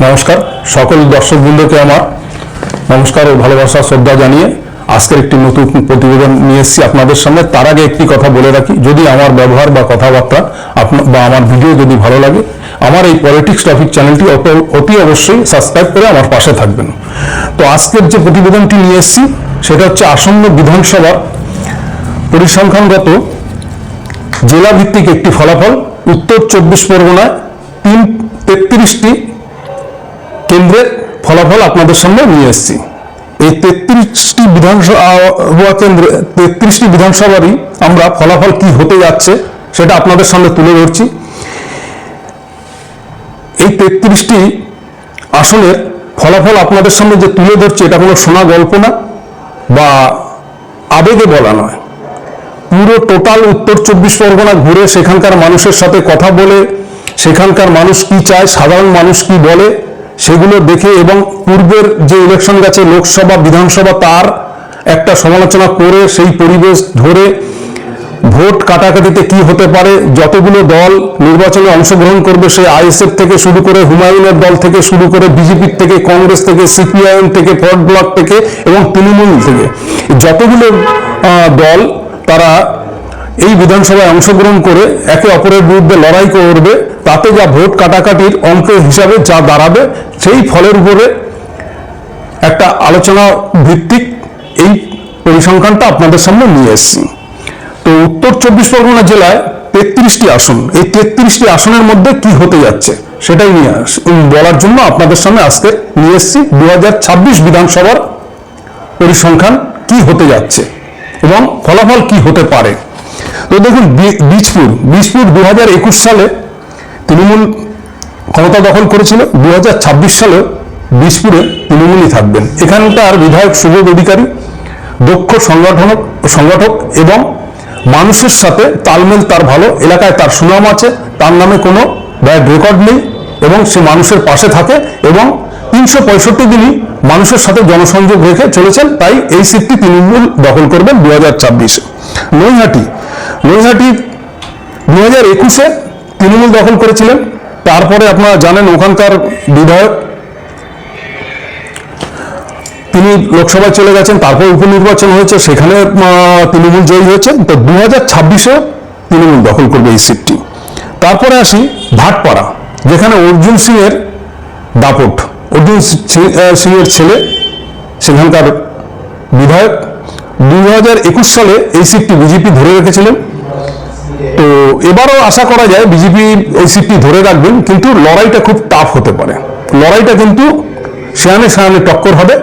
নমস্কার সকল দর্শক বন্ধুকে আমার নমস্কার ও ভালোবাসা শ্রদ্ধা জানিয়ে আজকের একটি নতুন প্রতিবেদন নিয়ে এসেছি আপনাদের সামনে। তার আগে একটি কথা বলে রাখি, যদি আমার ব্যবহার বা কথাবার্তা বা আমার ভিডিও যদি ভালো লাগে, আমার এই পলিটিক্স টপিক চ্যানেলটি অতি অবশ্যই সাবস্ক্রাইব করে আমার পাশে থাকবেন। তো আজকের যে প্রতিবেদনটি নিয়ে এসেছি সেটা হচ্ছে আসন্ন বিধানসভার পরিসংখ্যানগত জেলা ভিত্তিক একটি ফলাফল। উত্তর 24 পরগনায় 33টি কেন্দ্রের ফলাফল আপনাদের সামনে নিয়ে এসেছি। এই 33টি বিধানসভারই আমরা ফলাফল কি হতে যাচ্ছে সেটা আপনাদের সামনে তুলে ধরছি। এই 33টি আসনের ফলাফল আপনাদের সামনে যে তুলে ধরছি, এটা কোনো শোনা গল্প না বা আবেগে বলা নয়। পুরো টোটাল উত্তর 24 পরগনা ঘুরে সেখানকার মানুষের সাথে কথা বলে, সেখানকার মানুষ কি চায়, সাধারণ মানুষ কি বলে, সেগুলো দেখে এবং পূর্বের যে ইলেকশন গেছে লোকসভা বিধানসভা তার একটা সমালোচনা করে সেই পরিবেশ ধরে ভোট কাটাকাটিতে কি হতে পারে, যতগুলো দল নির্বাচনে অংশগ্রহণ করবে, সেই আইএসএফ থেকে শুরু করে হুমায়ুনের দল থেকে শুরু করে বিজেপি থেকে, কংগ্রেস থেকে, সিপিআইএম থেকে, ফরওয়ার্ড ব্লক থেকে এবং তৃণমূল থেকে যতগুলো দল তারা এই বিধানসভায় অংশগ্রহণ করে একে অপরের বিরুদ্ধে লড়াই করবে, তাতে যা ভোট কাটাকাটির অঙ্ক হিসাবে যা দাঁড়াবে, সেই ফলের উপরে একটা আলোচনা ভিত্তিক এই পরিসংখ্যানটা আপনাদের সামনে নিয়ে এসেছি। তো উত্তর 24 পরগনা জেলায় 33টি আসন, এই 33টি আসনের মধ্যে কি হতে যাচ্ছে সেটাই নিয়ে বলার জন্য আপনাদের সামনে আজকে নিয়ে এসেছি 2026 বিধানসভার পরিসংখ্যান কি হতে যাচ্ছে এবং ফলাফল কি হতে পারে। তো দেখুন, বীজপুর 2021 সালে তৃণমূল ক্ষমতা দখল করেছিল, 2026 সালে বীজপুরে তৃণমূলই থাকবেন। এখানকার বিধায়ক সুবোধ অধিকারী দক্ষ সংগঠক এবং মানুষের সাথে তালমেল তার ভালো, এলাকায় তার সুনাম আছে, তার নামে কোনো ব্যাড রেকর্ড নেই এবং সে মানুষের পাশে থাকে এবং 365 দিনই মানুষের সাথে জনসংযোগ রেখে চলেছেন। তাই এই সিটটি তৃণমূল দখল করবেন 2026-এ। নৈহাটি 2021-এ তৃণমূল দখল করেছিলেন। তারপরে আপনারা জানেন ওখানকার বিধায়ক তিনি লোকসভায় চলে গেছেন, তারপর উপনির্বাচন হয়েছে, সেখানে তৃণমূল জয়ী হয়েছে। তো 2026-এ তৃণমূল দখল করবে এই সিটটি। তারপরে আসি ভাটপাড়া, যেখানে অর্জুন সিং এর দাপট, অর্জুন সিং এর ছেলে সেখানকার বিধায়ক। 2021 সালে এই সিটটি বিজেপি ধরে রেখেছিলেন। তো এবারও আশা করা যায় বিজেপি এই সিটটি ধরে রাখবেন, কিন্তু লড়াইটা খুব টাফ হতে পারে। লড়াইটা কিন্তু সেয়ানে টক্কর হবে,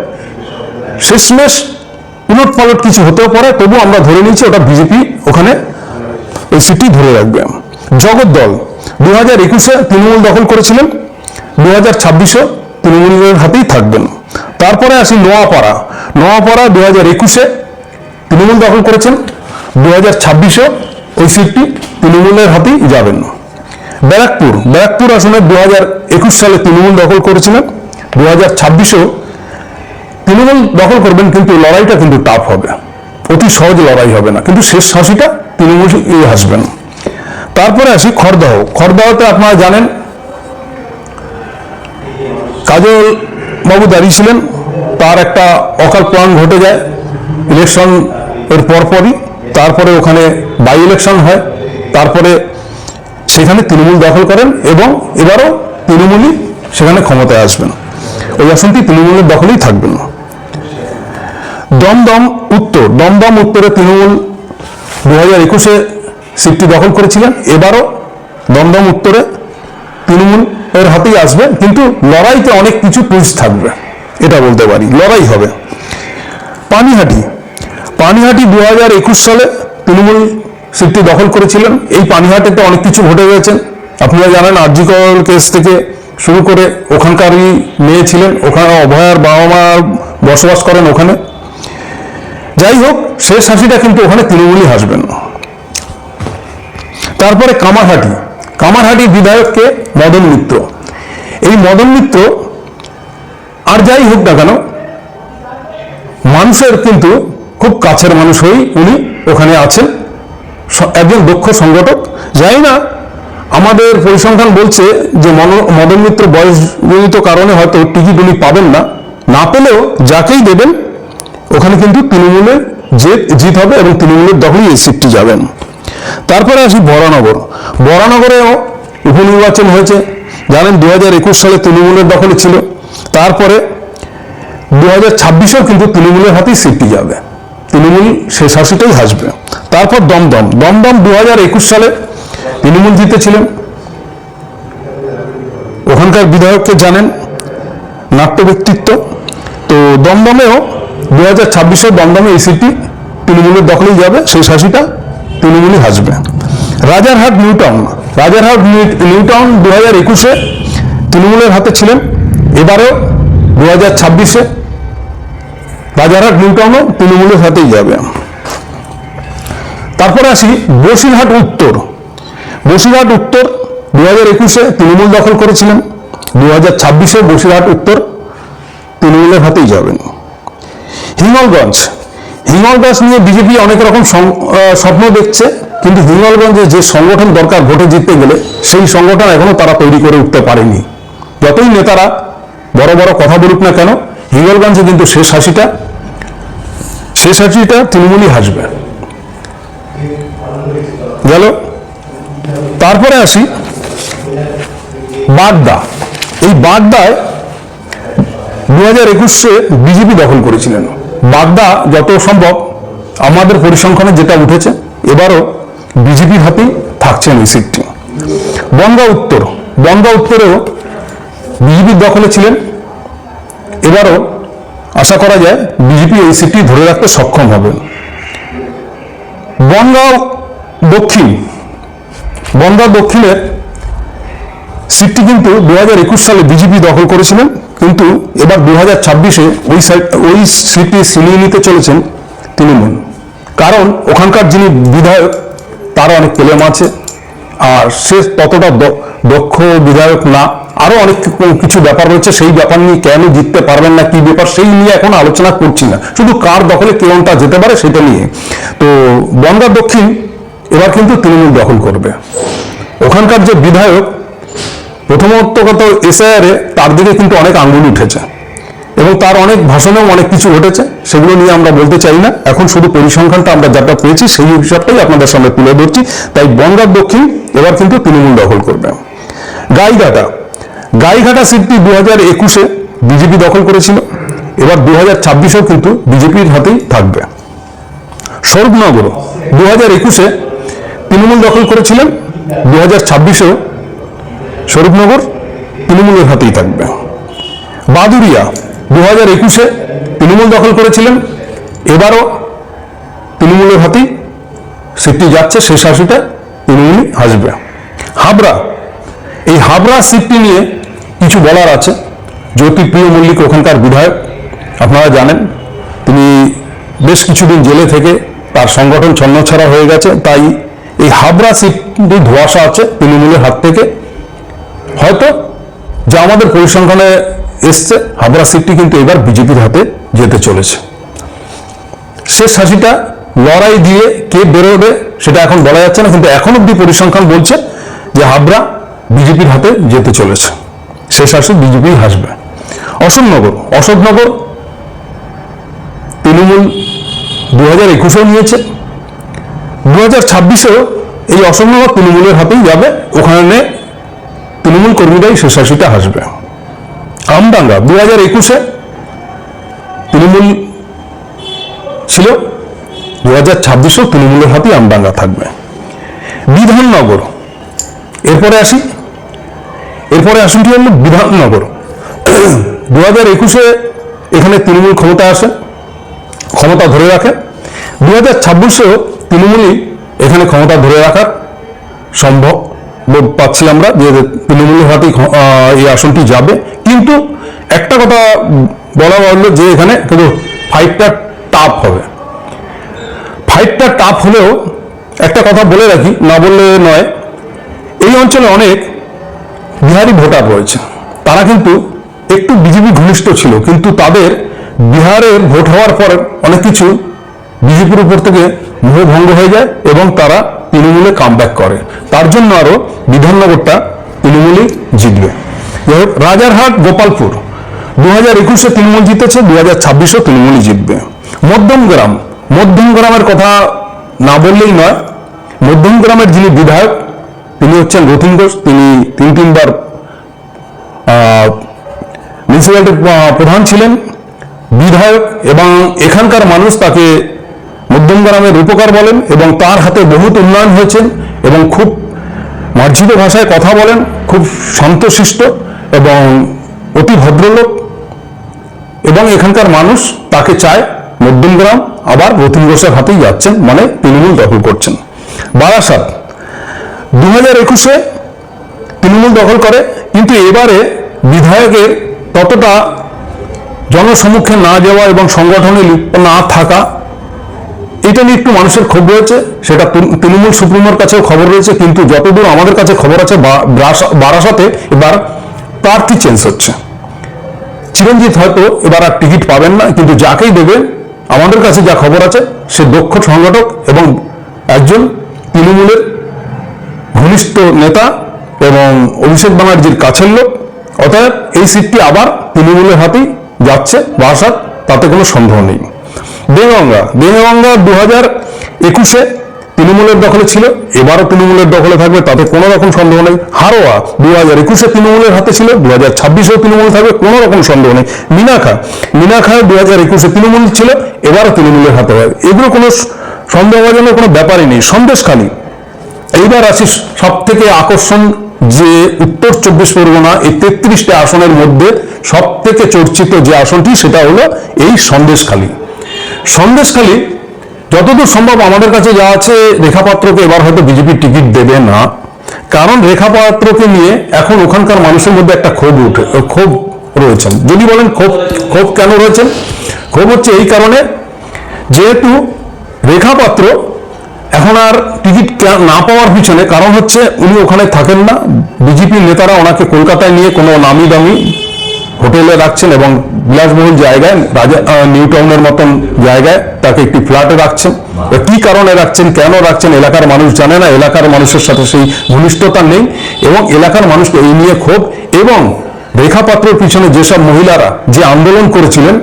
শেষমেশ উলট পালট কিছু হতেও পারে, তবু আমরা ধরে নিচ্ছি ওটা বিজেপি ওখানে ওই সিটটি ধরে রাখবে। জগদ্দল 2021-এ তৃণমূল দখল করেছিলেন, 2026-এ তৃণমূলের হাতেই থাকবেন। তারপরে আসি নোয়াপাড়া 2021-এ তৃণমূল দখল করেছেন, 2026-এ ওই সিটটি তৃণমূলের হাতেই যাবেন। ব্যারাকপুর আসনে 2021 সালে তৃণমূল দখল করেছিলেন, 2026-এও তৃণমূল দখল করবেন, কিন্তু লড়াইটা কিন্তু টাফ হবে, অতি সহজ লড়াই হবে না, কিন্তু শেষ হাসিটা তৃণমূল হাসবেন। তারপরে আসি খড়দহতে আপনারা জানেন কাজল বাবু দাঁড়িয়েছিলেন, তার একটা অকাল প্রাণ ঘটে যায় ইলেকশন এর পরপরই। তারপরে ওখানে বাই ইলেকশন হয়, তারপরে সেখানে তৃণমূল দখল করেন এবং এবারও তৃণমূলই সেখানে ক্ষমতায় আসবেন, ওই আসনটি তৃণমূলের দখলেই থাকবেন। দমদম উত্তরে তৃণমূল 2021-এ সিটটি দখল করেছিলেন, এবারও দমদম উত্তরে তৃণমূল এর হাতেই আসবে, কিন্তু লড়াইতে অনেক কিছু টুইস্ট থাকবে, এটা বলতে পারি, লড়াই হবে। পানিহাটি 2021 সালে তৃণমূল সিটটি দখল করেছিলেন। এই পানিহাটিতে অনেক কিছু ঘটে গেছে, আপনারা জানেন আর.জি. কর কেস থেকে শুরু করে ওখানকারই মেয়ে ছিলেন, ওখানে অভয়ার বাবা মা বসবাস করেন ওখানে। যাই হোক, শেষ হাসিটা কিন্তু ওখানে তৃণমূলই হাসবেন। তারপরে কামারহাটি বিধায়ককে মদন মিত্র। এই মদন মিত্র আর যাই হোক না কেন মানুষের কিন্তু খুব কাছের মানুষ হয়েই উনি ওখানে আছেন, একজন দক্ষ সংগঠক। জানি না আমাদের পরিসংখ্যান বলছে যে মদন মিত্র বয়সজনিত কারণে হয়তো টিকিট উনি পাবেন না, না পেলেও যাকেই দেবেন ওখানে কিন্তু তৃণমূলের জিত হবে এবং তৃণমূলের দখলই এই সিটটি যাবেন। তারপরে আসি বরানগর। বরানগরেও উপনির্বাচন হয়েছে, জানেন 2021 সালে তৃণমূলের দখলে ছিল, তারপরে 2026-এও কিন্তু তৃণমূলের হাতেই সিটটি যাবে, তৃণমূল সে শাসিতেই হাসবে। তারপর দমদম 2021 সালে তৃণমূল জিতেছিলেন, ওখানকার বিধায়ককে জানেন, নাট্য ব্যক্তিত্ব। তো দমদমেও 2026-এ দমদমে এই সিটটি তৃণমূলের দখলেই যাবে, সেই শাসিটা তৃণমূলই হাসবে। রাজারহাট নিউ টাউন 2021-এ তৃণমূলের হাতে ছিলেন, এবারেও 2026-এ রাজারহাট নিউ টাউনও তৃণমূলের হাতেই যাবে। তারপরে আসি বসিরহাট উত্তর। বসিরহাট উত্তর 2021-এ তৃণমূল দখল করেছিলেন, 2026-এ বসিরহাট উত্তর তৃণমূলের হাতেই যাবেন। হিঙ্গলগঞ্জ নিয়ে বিজেপি অনেক রকম স্বপ্ন দেখছে, কিন্তু হিঙ্গলগঞ্জে যে সংগঠন দরকার ভোটে জিততে গেলে সেই সংগঠন এখনো তারা তৈরি করে উঠতে পারেনি। যতই নেতারা বড় বড় কথা বলুক না কেন, হিঙ্গলগঞ্জে কিন্তু শেষ হাসিটা তৃণমূলই হাসবে। গেল। তারপরে আসি বাগদা। এই বাগদায় 2021-এ বিজেপি দখল করেছিলেন। বাগদা যত সম্ভব আমাদের পরিসংখ্যানে যেটা উঠেছে, এবারও বিজেপির হাতেই থাকছেন এই সিটটি। বনগাঁ উত্তরেও বিজেপির দখলে ছিলেন, এবারও আশা করা যায় বিজেপি এই সিটটি ধরে রাখতে সক্ষম হবে। বনগাঁ দক্ষিণের সিটটি কিন্তু 2021 সালে বিজেপি দখল করেছিলেন, কিন্তু এবার 2026-এ ওই সিটটি ছিনিয়ে নিতে চলেছেন তৃণমূল। কারণ ওখানকার যিনি বিধায়ক তারও অনেক ক্লেম আছে, আর সে ততটা দক্ষ বিধায়ক না, আরো অনেক কিছু ব্যাপার রয়েছে। সেই ব্যাপার নিয়ে কেন জিততে পারবেন না, কি ব্যাপার সেই নিয়ে এখন আলোচনা করছি না, শুধু কার দখলে কেমনটা যেতে পারে সেটা নিয়ে। তো বনগাঁ দক্ষিণ এবার কিন্তু তৃণমূল দখল করবে। ওখানকার যে বিধায়ক প্রথমত এসআইআরে তার দিকে কিন্তু অনেক আঙ্গুল উঠেছে এবং তার অনেক ভাষণেও অনেক কিছু ঘটেছে, সেগুলো নিয়ে আমরা বলতে চাই না, এখন শুধু পরিসংখ্যানটা আমরা যেটা পেয়েছি সেই হিসাবটাই আপনাদের সামনে তুলে ধরছি। তাই বনগাঁ দক্ষিণ এবার কিন্তু তৃণমূল দখল করবে। গাইঘাটা সিটটি 2021-এ বিজেপি দখল করেছিল, এবার 2026-এও কিন্তু বিজেপির হাতেই থাকবে। স্বরূপনগর 2021-এ তৃণমূল দখল করেছিলেন, 2026-এও স্বরূপনগর তৃণমূলের হাতেই থাকবে। বাদুরিয়া 2021-এ তৃণমূল দখল করেছিলেন, এবারও তৃণমূলের হাতেই সিটটি যাচ্ছে, শেষ হাসিটা তৃণমূলই হাসবে। হাবড়া সিটটি নিয়ে কিছু বলার আছে। জ্যোতিপ্রিয় মল্লিক ওখানকার বিধায়ক, আপনারা জানেন তিনি বেশ কিছুদিন জেলে থেকে তার সংগঠন ছন্নছাড়া হয়ে গেছে, তাই এই হাবড়া সিটটি ধোঁয়াশা আছে তৃণমূলের হাত থেকে। হয়তো যা আমাদের পরিসংখ্যানে এসছে, হাবড়া সিটটি কিন্তু এবার বিজেপির হাতে যেতে চলেছে। শেষ হাসিটা লড়াই দিয়ে কে বেরোবে সেটা এখন বলা যাচ্ছে না, কিন্তু এখন অব্দি পরিসংখ্যান বলছে যে হাবড়া বিজেপির হাতে যেতে চলেছে, শেষ হাসি বিজেপি হাসবে। অশোকনগর তৃণমূল 2021-এও নিয়েছে, 2026-এও এই অশোকনগর তৃণমূলের হাতেই যাবে, ওখানে তৃণমূল কর্মীরাই শেষ হাসিটা হাসবে। আমডাঙ্গা 2021-এ তৃণমূল ছিল, 2026-এও তৃণমূলের হাতেই আমডাঙ্গা থাকবে। বিধাননগর এরপরে আসনটি হল বিধাননগর। 2021-এ এখানে তৃণমূল ক্ষমতা আসে, ক্ষমতা ধরে রাখে, 2026-এও তৃণমূলই এখানে ক্ষমতা ধরে রাখার সম্ভব পাচ্ছি আমরা, যে তৃণমূলের হাতেই এই আসনটি যাবে। কিন্তু একটা কথা বলা হলো যে এখানে কিন্তু ফাইটটা টাফ হবে। ফাইটটা টাফ হলেও একটা কথা বলে রাখি, না বললে নয়, এই অঞ্চলে অনেক বিহারি ভোটার রয়েছে, তারা কিন্তু একটু বিজেপি ঘনিষ্ঠ ছিল, কিন্তু তাদের বিহারের ভোট হওয়ার পর অনেক কিছু বিজেপির উপর থেকে মোহভঙ্গ হয়ে যায় এবং তারা তৃণমূলে কামব্যাক করে। তার জন্য আরো বিধাননগরটা তৃণমূলই জিতবে। রাজারহাট গোপালপুর 2021-এ তৃণমূল জিতেছে, 2026-এও তৃণমূলই জিতবে। মধ্যমগ্রামের কথা না বললেই নয়। মধ্যমগ্রামের যিনি বিধায়ক তিনি হচ্ছেন রতিন ঘোষ। তিনি তিনবার মিউনিসিপ্যালিটির প্রধান ছিলেন, বিধায়ক, এবং এখানকার মানুষ তাকে মধ্যমগ্রামের রূপকার বলেন এবং তার হাতে বহুত উন্নয়ন হয়েছে এবং খুব মার্জিত ভাষায় কথা বলেন, খুব শান্তশিষ্ট এবং অতি ভদ্রলোক, এবং এখানকার মানুষ তাকে চায়। মধ্যমগ্রাম আবার রতিন ঘোষের হাতেই যাচ্ছেন, মানে তৃণমূল দখল করছেন। বারাসাত 2021-এ তৃণমূল দখল করে, কিন্তু এবারে বিধায়কের ততটা জনসম্মুখে না যাওয়া এবং সংগঠনে লিপ্ত না থাকা, এটা নিয়ে একটু মানুষের ক্ষোভ রয়েছে। সেটা তৃণমূল সুপ্রিমোর কাছেও খবর রয়েছে, কিন্তু যতদূর আমাদের কাছে খবর আছে বারাসাতে এবার প্রার্থী চেঞ্জ হচ্ছে। চিরঞ্জিত হয়তো এবার আর টিকিট পাবেন না, কিন্তু যাকেই দেবে আমাদের কাছে যা খবর আছে সে দক্ষ সংগঠক এবং একজন তৃণমূলের ঘনিষ্ঠ নেতা এবং অভিষেক ব্যানার্জির কাছের লোক। অতএব এই সিটটি আবার তৃণমূলের হাতেই যাচ্ছে বারাসাত, তাতে কোনো সন্দেহ নেই। দেগঙ্গা 2021-এ তৃণমূলের দখলে ছিল, এবারও তৃণমূলের দখলে থাকবে, তাতে কোনো রকম সন্দেহ নেই। হারোয়া 2021-এ তৃণমূলের হাতে ছিল, 2026-এও তৃণমূল থাকবে, কোনো রকম সন্দেহ নেই। মিনাখা 2021-এ তৃণমূল ছিল, এবারও তৃণমূলের হাতে হবে, এগুলো কোনো সন্দেহজনক কোনো ব্যাপারই নেই। সন্দেশখালী, এইবার আসি সব থেকে আকর্ষণ, যে উত্তর 24 পরগনা এই 33টা আসনের মধ্যে সব থেকে চর্চিত যে আসনটি, সেটা হলো এই সন্দেশখালী। সন্দেশখালী যতদূর সম্ভব আমাদের কাছে যা আছে, রেখা পাত্রকে এবার হয়তো বিজেপি টিকিট দেবে না, কারণ রেখা পাত্রকে নিয়ে এখন ওখানকার মানুষের মধ্যে একটা ক্ষোভ রয়েছেন। যদি বলেন ক্ষোভ কেন রয়েছেন, ক্ষোভ হচ্ছে এই কারণে, যেহেতু রেখা পাত্র এখন আর টিকিট না পাওয়ার পিছনে কারণ হচ্ছে উনি ওখানে থাকেন না। বিজেপির নেতারা ওনাকে কলকাতায় নিয়ে কোনো নামি দামি হোটেলে রাখছেন এবং বিলাসবহুল জায়গায়, নিউ টাউনের মতন জায়গায় তাকে একটি ফ্ল্যাটে রাখছেন। কি কারণে রাখছেন, কেন রাখছেন, এলাকার মানুষ জানে না, এলাকার মানুষের সাথে সেই ঘনিষ্ঠতা নেই এবং এলাকার মানুষকে এই নিয়ে ক্ষোভ। এবং রেখা পাত্রের পিছনে যেসব মহিলারা যে আন্দোলন করেছিলেন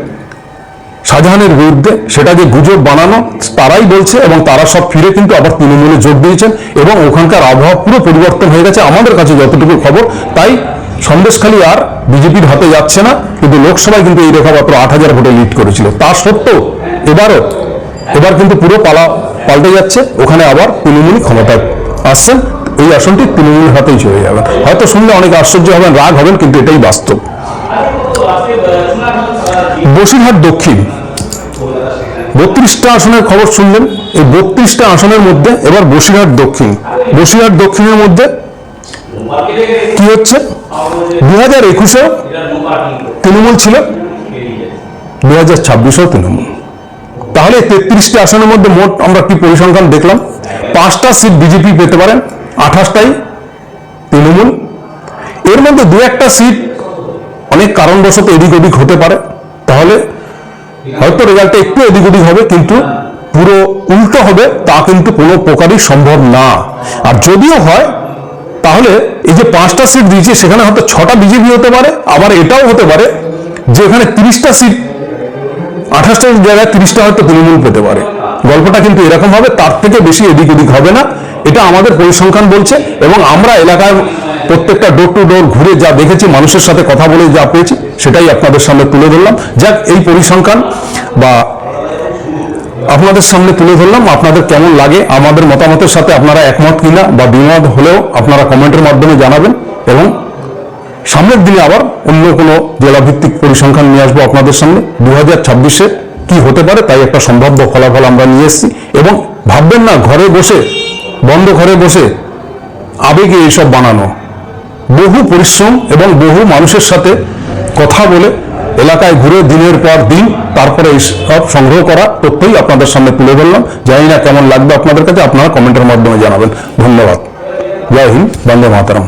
শাহজাহানের বিরুদ্ধে, সেটা যে গুজব বানানো, তারাই বলছে, এবং তারা সব ফিরে কিন্তু আবার তৃণমূলে যোগ দিয়েছেন এবং ওখানকার আবহাওয়া পুরো পরিবর্তন হয়ে গেছে আমাদের কাছে যতটুকু খবর। তাই সন্দেশখালী আর বিজেপির হাতে যাচ্ছে না, কিন্তু লোকসভায় কিন্তু এই রেখা পাত্র 8,000 ভোটে লিড করেছিল। তা সত্ত্বেও এবার কিন্তু পুরো পাল্টে যাচ্ছে, ওখানে আবার তৃণমূলই ক্ষমতায় আসছেন। এই আসনটি তৃণমূলের হাতেই চলে যাবে। হয়তো শুনলে অনেক আশ্চর্য হবেন, রাগ হবেন, কিন্তু এটাই বাস্তব। বসিরহাট দক্ষিণ 32টা আসনের খবর শুনলেন। এই 32টা আসনের মধ্যে এবার বসিরহাট দক্ষিণের মধ্যে কি হচ্ছে, 2021-এ তৃণমূল ছিল, 2026-এও তৃণমূল। তাহলে 33টা আসনের মধ্যে মোট আমরা কি পরিসংখ্যান দেখলাম, 5টা সিট বিজেপি পেতে পারেন, 28টাই তৃণমূল। এর মধ্যে 2-1টা সিট অনেক কারণবশত এদিক ওদিক হতে পারে, তাহলে হয়তো রেজাল্টটা একটু এদিক ওদিক হবে, কিন্তু পুরো উল্টো হবে তা কিন্তু কোনো প্রকারই সম্ভব না। আর যদিও হয় তাহলে এই যে 5টা সিট দিয়েছে সেখানে হয়তো 6টা বিজেপি হতে পারে, আবার এটাও হতে পারে যে এখানে 30টা সিট, 28টার জায়গায় 30টা হয়তো তৃণমূল পেতে পারে। গল্পটা কিন্তু এরকম হবে, তার থেকে বেশি এদিক ওদিক হবে না, এটা আমাদের পরিসংখ্যান বলছে। এবং আমরা এলাকার প্রত্যেকটা ডোর টু ডোর ঘুরে যা দেখেছি, মানুষের সাথে কথা বলে যা পেয়েছি, সেটাই আপনাদের সামনে তুলে ধরলাম। যাক, এই পরিসংখ্যান বা আপনাদের সামনে তুলে ধরলাম। আপনাদের কেমন লাগে, আমাদের মতামতের সাথে আপনারা একমত কিনা বা দ্বিমত হলেও আপনারা কমেন্টের মাধ্যমে জানাবেন। এবং সামনের দিনে আবার অন্য কোনো জেলাভিত্তিক পরিসংখ্যান নিয়ে আসবো আপনাদের সামনে। 2026-এ কি হতে পারে তাই একটা সম্ভাব্য ফলাফল আমরা নিয়ে এসেছি। এবং ভাববেন না ঘরে বসে, বন্ধ ঘরে বসে আবেগে এইসব বানানো, বহু পরিশ্রম এবং বহু মানুষের সাথে কথা বলে এলাকায় ঘুরে দিনের পর দিন তারপরে এইসব সংগ্রহ করা তথ্যই আপনাদের সামনে তুলে ধরলাম। জানি না কেমন লাগবে আপনাদের কাছে, আপনারা কমেন্টের মাধ্যমে জানাবেন। ধন্যবাদ। জয় হিন্দ, বন্দে মাতরম।